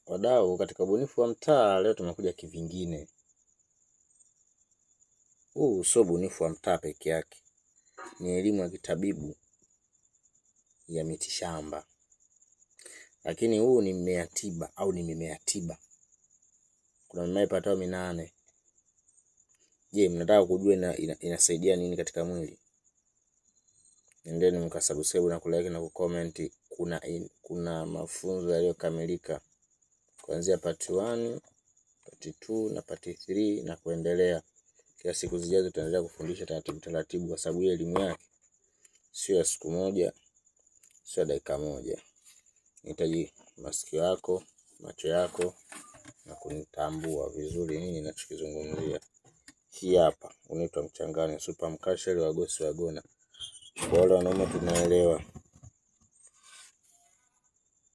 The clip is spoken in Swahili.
Wadau, katika ubunifu wa mtaa leo tumekuja kivingine. Huu sio ubunifu wa mtaa peke yake, ni elimu ya kitabibu ya mitishamba. Lakini huu ni mmea tiba au ni mimea tiba. Kuna mimea ipatao 8. Je, mnataka kujua inasaidia nini katika mwili? Endeni mkasubscribe na kulike na kucomment. Kuna mafunzo yaliyokamilika kuanzia part 1, part 2 na part 3 na kuendelea. Kila siku zijazo tutaendelea kufundisha taratibu kwa sababu elimu yake sio ya siku moja, sio dakika moja. Nahitaji masikio yako, macho yako na kunitambua vizuri nini ninachokizungumzia. Hii hapa unaitwa mchangani super mkashari wa gosi wa gona. Kwa wale wanaume tunaelewa.